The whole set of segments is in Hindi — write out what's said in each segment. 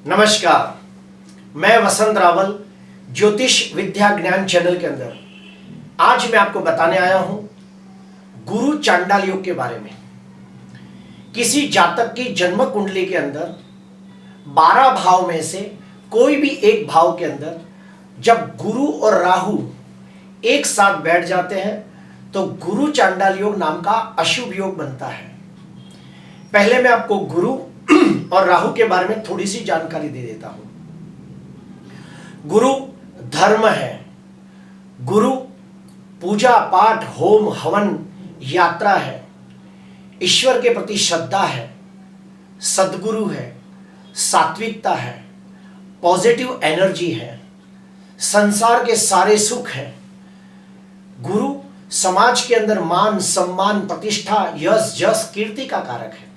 नमस्कार, मैं वसंत रावल ज्योतिष विद्या ज्ञान चैनल के अंदर आज मैं आपको बताने आया हूं गुरु चांडाल योग के बारे में। किसी जातक की जन्म कुंडली के अंदर 12 भाव में से कोई भी एक भाव के अंदर जब गुरु और राहु एक साथ बैठ जाते हैं तो गुरु चांडाल योग नाम का अशुभ योग बनता है। पहले मैं आपको गुरु और राहु के बारे में थोड़ी सी जानकारी दे देता हूं। गुरु धर्म है, गुरु पूजा पाठ होम हवन यात्रा है, ईश्वर के प्रति श्रद्धा है, सद्गुरु है, सात्विकता है, पॉजिटिव एनर्जी है, संसार के सारे सुख है। गुरु समाज के अंदर मान सम्मान प्रतिष्ठा यश जस कीर्ति का कारक है।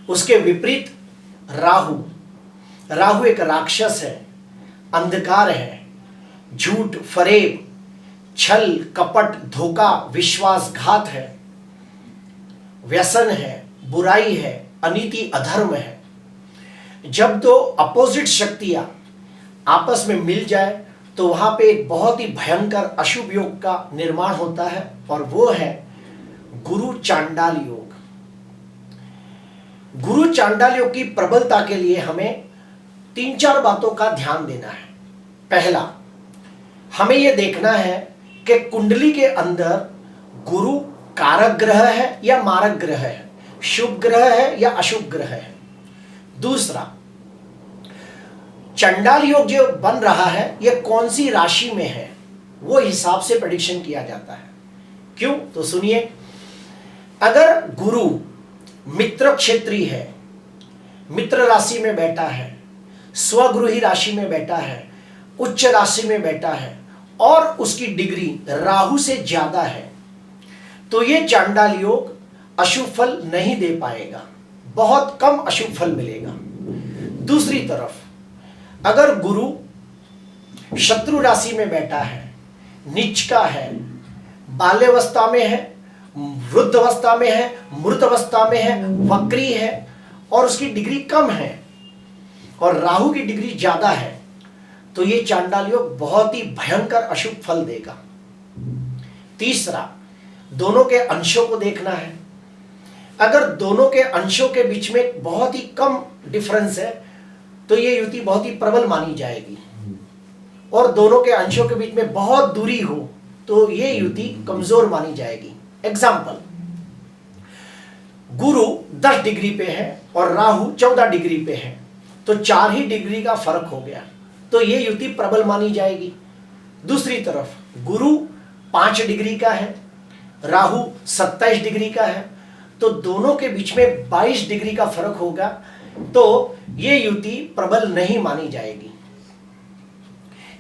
उसके विपरीत राहु एक राक्षस है, अंधकार है, झूठ फरेब छल कपट धोखा विश्वासघात है, व्यसन है, बुराई है, अनीति अधर्म है। जब दो अपोजिट शक्तियां आपस में मिल जाए तो वहां पे एक बहुत ही भयंकर अशुभ योग का निर्माण होता है और वो है गुरु चांडाल योग। गुरु चांडाल योग की प्रबलता के लिए हमें 3-4 बातों का ध्यान देना है। पहला, हमें यह देखना है कि कुंडली के अंदर गुरु कारक ग्रह है या मारक ग्रह है, शुभ ग्रह है या अशुभ ग्रह है। दूसरा, चांडाल योग जो बन रहा है यह कौन सी राशि में है, वो हिसाब से प्रेडिक्शन किया जाता है। क्यों? तो सुनिए, अगर गुरु मित्र क्षेत्री है, मित्र राशि में बैठा है, स्वगृही राशि में बैठा है, उच्च राशि में बैठा है और उसकी डिग्री राहु से ज्यादा है तो ये चांडाल योग अशुभ फल नहीं दे पाएगा, बहुत कम अशुभ फल मिलेगा। दूसरी तरफ अगर गुरु शत्रु राशि में बैठा है, नीच का है, बाल्यावस्था में है, वृद्ध अवस्था में है, मृत अवस्था में है, वक्री है और उसकी डिग्री कम है और राहु की डिग्री ज्यादा है तो ये चांडाल योग बहुत ही भयंकर अशुभ फल देगा। तीसरा, दोनों के अंशों को देखना है। अगर दोनों के अंशों के बीच में बहुत ही कम डिफरेंस है तो ये युति बहुत ही प्रबल मानी जाएगी और दोनों के अंशों के बीच में बहुत दूरी हो तो ये युति कमजोर मानी जाएगी। एग्जाम्पल, गुरु 10 डिग्री पे है और राहु 14 डिग्री पे है तो 4 ही डिग्री का फर्क हो गया तो ये युति प्रबल मानी जाएगी। दूसरी तरफ गुरु 5 डिग्री का है, राहु 27 डिग्री का है तो दोनों के बीच में 22 डिग्री का फर्क होगा तो ये युति प्रबल नहीं मानी जाएगी।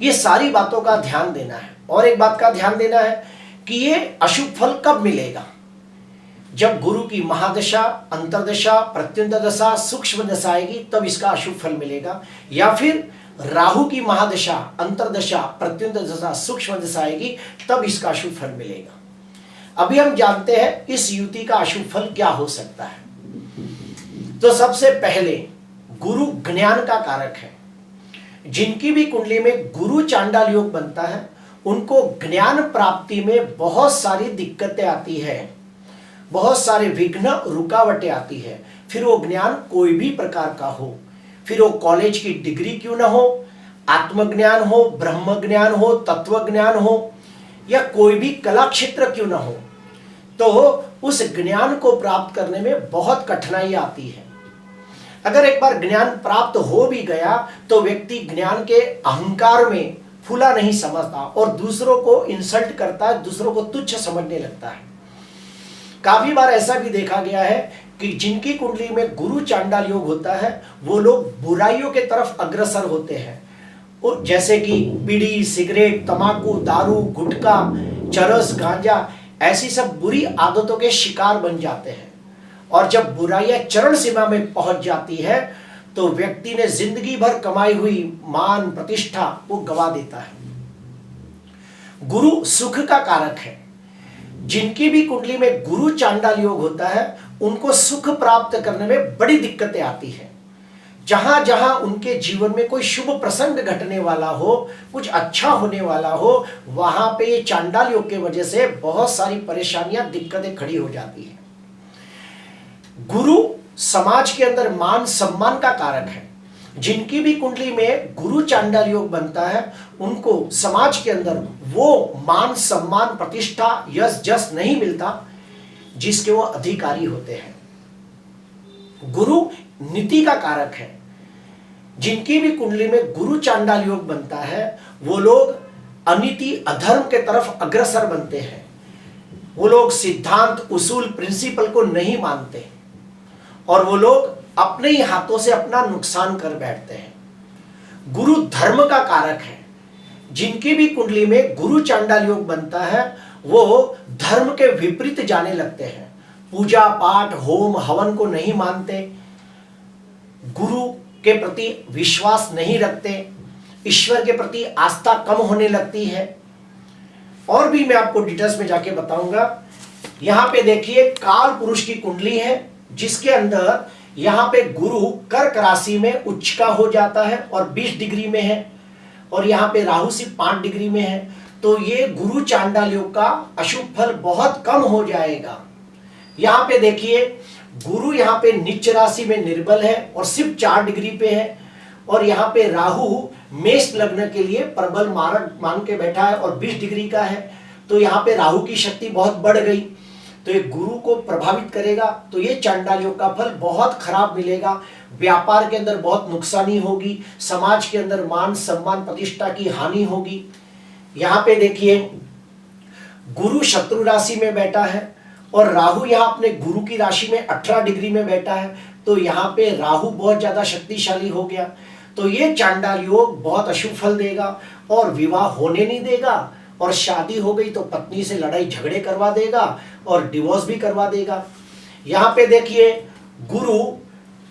ये सारी बातों का ध्यान देना है और एक बात का ध्यान देना है कि ये अशुभ फल कब मिलेगा। जब गुरु की महादशा अंतरदशा प्रत्यंत दशा सूक्ष्म दशा आएगी तब इसका अशुभ फल मिलेगा, या फिर राहु की महादशा अंतरदशा प्रत्यंत दशा सूक्ष्म दशा आएगी तब इसका अशुभ फल मिलेगा। अभी हम जानते हैं इस युति का अशुभ फल क्या हो सकता है। तो सबसे पहले गुरु ज्ञान का कारक है। जिनकी भी कुंडली में गुरु चांडाल योग बनता है उनको ज्ञान प्राप्ति में बहुत सारी दिक्कतें आती है, बहुत सारे विघ्न रुकावटें आती है। फिर वो ज्ञान कोई भी प्रकार का हो, फिर वो कॉलेज की डिग्री क्यों ना हो, आत्मज्ञान हो, ब्रह्म ज्ञान हो, तत्व ज्ञान हो या कोई भी कला क्षेत्र क्यों ना हो, तो उस ज्ञान को प्राप्त करने में बहुत कठिनाई आती है। अगर एक बार ज्ञान प्राप्त हो भी गया तो व्यक्ति ज्ञान के अहंकार में फूला नहीं समझता और दूसरों को इंसल्ट करता है, दूसरों को तुच्छ समझने लगता है। काफी बार ऐसा भी देखा गया है कि जिनकी कुंडली में गुरु चांडाल योग होता है वो लोग बुराइयों के तरफ अग्रसर होते हैं, जैसे कि बीड़ी सिगरेट तंबाकू दारू गुटखा चरस गांजा ऐसी सब बुरी आदतों के शिकार बन जाते हैं और जब बुराइयां चरम सीमा में पहुंच जाती है तो व्यक्ति ने जिंदगी भर कमाई हुई मान प्रतिष्ठा वो गवा देता है। गुरु सुख का कारक है। जिनकी भी कुंडली में गुरु चांडाल योग होता है उनको सुख प्राप्त करने में बड़ी दिक्कतें आती है। जहां जहां उनके जीवन में कोई शुभ प्रसंग घटने वाला हो, कुछ अच्छा होने वाला हो, वहां पे ये चांडाल योग की वजह से बहुत सारी परेशानियां, दिक्कतें खड़ी हो जाती है। गुरु समाज के अंदर मान सम्मान का कारक है। जिनकी भी कुंडली में गुरु चांडाल योग बनता है, उनको समाज के अंदर वो मान सम्मान, प्रतिष्ठा, यश जस नहीं मिलता जिसके वो अधिकारी होते हैं। गुरु नीति का कारक है। जिनकी भी कुंडली में गुरु चांडाल योग बनता है, वो लोग अनीति, अधर्म के तरफ अग्रसर बनते हैं। वो लोग सिद्धांत, उसूल, प्रिंसिपल को नहीं मानते और वो लोग अपने ही हाथों से अपना नुकसान कर बैठते हैं। गुरु धर्म का कारक है। जिनकी भी कुंडली में गुरु चांडाल योग बनता है, वो धर्म के विपरीत जाने लगते हैं। पूजा पाठ, होम हवन को नहीं मानते, गुरु के प्रति विश्वास नहीं रखते, ईश्वर के प्रति आस्था कम होने लगती है। और भी मैं आपको डिटेल्स में जाके बताऊंगा। यहां पे देखिए काल पुरुष की कुंडली है, जिसके अंदर यहां पे गुरु कर्क राशि में उच्च का हो जाता है और 20 डिग्री में है, और यहां पे राहु सिर्फ 5 डिग्री में है। तो ये गुरु चांडाल योग का अशुभ फल बहुत कम हो जाएगा। यहां पे देखिए गुरु यहां पे नीच राशि में निर्बल है और सिर्फ 4 डिग्री पे है, और यहां पे राहु मेष लग्न के लिए प्रबल मान के बैठा है और 20 डिग्री का है। तो यहां पे राहु की शक्ति बहुत बढ़ गई, तो ये गुरु को प्रभावित करेगा। तो ये चांडाल योग का फल बहुत खराब मिलेगा। व्यापार के अंदर बहुत नुकसानी होगी, समाज के अंदर मान सम्मान, प्रतिष्ठा की हानि होगी। यहां पे देखिए गुरु शत्रु राशि में बैठा है और राहु यहां अपने गुरु की राशि में 18 डिग्री में बैठा है। तो यहां पे राहु बहुत ज्यादा शक्तिशाली हो गया। तो ये चांडाल योग बहुत अशुभ फल देगा और विवाह होने नहीं देगा, और शादी हो गई तो पत्नी से लड़ाई झगड़े करवा देगा और डिवोर्स भी करवा देगा। यहां पे देखिए गुरु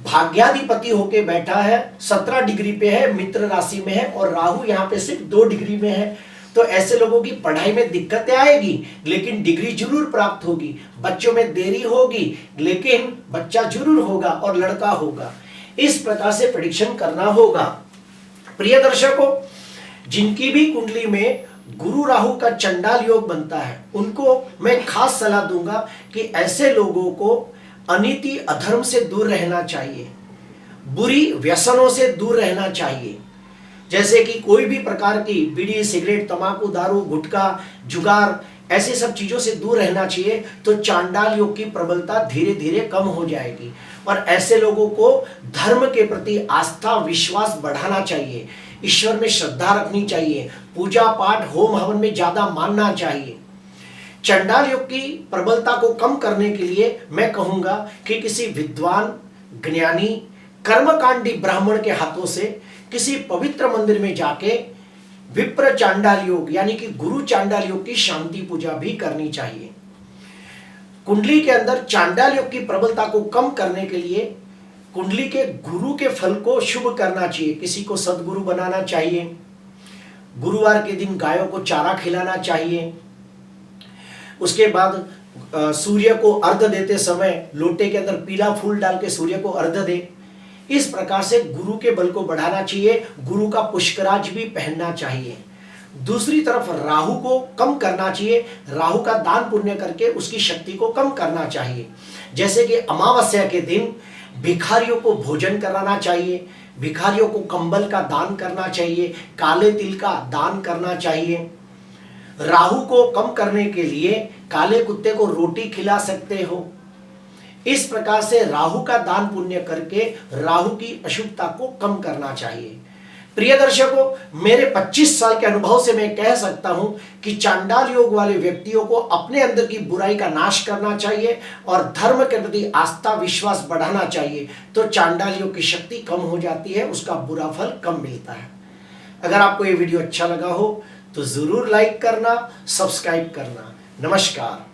भाग्याधिपति होके बैठा है, 17 डिग्री पे है, मित्र राशि में है, और राहु यहां पे सिर्फ 2 डिग्री में है। तो ऐसे लोगों की पढ़ाई में दिक्कतें आएगी, लेकिन डिग्री जरूर प्राप्त होगी। बच्चों में देरी होगी, लेकिन बच्चा जरूर होगा और लड़का होगा। इस प्रकार से प्रेडिक्शन करना होगा। प्रिय दर्शकों, जिनकी भी कुंडली में गुरु राहु का चंडाल योग बनता है, उनको मैं खास सलाह दूंगा कि ऐसे लोगों को अनीति, अधर्म से दूर रहना चाहिए, बुरी व्यसनों से दूर रहना चाहिए। जैसे कि कोई भी प्रकार की बीड़ी, सिगरेट, तंबाकू, दारू, गुटखा, जुगार, ऐसी सब चीजों से दूर रहना चाहिए। तो चांडाल योग की प्रबलता धीरे धीरे कम हो जाएगी। और ऐसे लोगों को धर्म के प्रति आस्था, विश्वास बढ़ाना चाहिए, ईश्वर में श्रद्धा रखनी चाहिए, पूजा पाठ, होम हवन में ज्यादा मानना चाहिए। चांडाल योग की प्रबलता को कम करने के लिए मैं कहूंगा कि किसी विद्वान, ज्ञानी, कर्मकांडी ब्राह्मण के हाथों से किसी पवित्र मंदिर में जाके विप्र चांडाल योग यानी कि गुरु चांडाल योग की शांति पूजा भी करनी चाहिए। कुंडली के अंदर चांडाल योग की प्रबलता को कम करने के लिए कुंडली के गुरु के फल को शुभ करना चाहिए। किसी को सदगुरु बनाना चाहिए, गुरुवार के दिन गायों को चारा खिलाना चाहिए। उसके बाद सूर्य को अर्घ देते समय लोटे के अंदर पीला फूल डाल के सूर्य को अर्घ दे। इस प्रकार से गुरु के बल को बढ़ाना चाहिए। गुरु का पुष्कराज भी पहनना चाहिए। दूसरी तरफ राहु को कम करना चाहिए। राहु का दान पुण्य करके उसकी शक्ति को कम करना चाहिए। जैसे कि अमावस्या के दिन भिखारियों को भोजन कराना चाहिए, भिखारियों को कंबल का दान करना चाहिए, काले तिल का दान करना चाहिए। राहु को कम करने के लिए काले कुत्ते को रोटी खिला सकते हो। इस प्रकार से राहु का दान पुण्य करके राहु की अशुभता को कम करना चाहिए। प्रिय दर्शकों, मेरे 25 साल के अनुभव से मैं कह सकता हूं कि चांडाल योग वाले व्यक्तियों को अपने अंदर की बुराई का नाश करना चाहिए और धर्म के प्रति आस्था, विश्वास बढ़ाना चाहिए। तो चांडाल योग की शक्ति कम हो जाती है, उसका बुरा फल कम मिलता है। अगर आपको ये वीडियो अच्छा लगा हो तो जरूर लाइक करना, सब्सक्राइब करना। नमस्कार।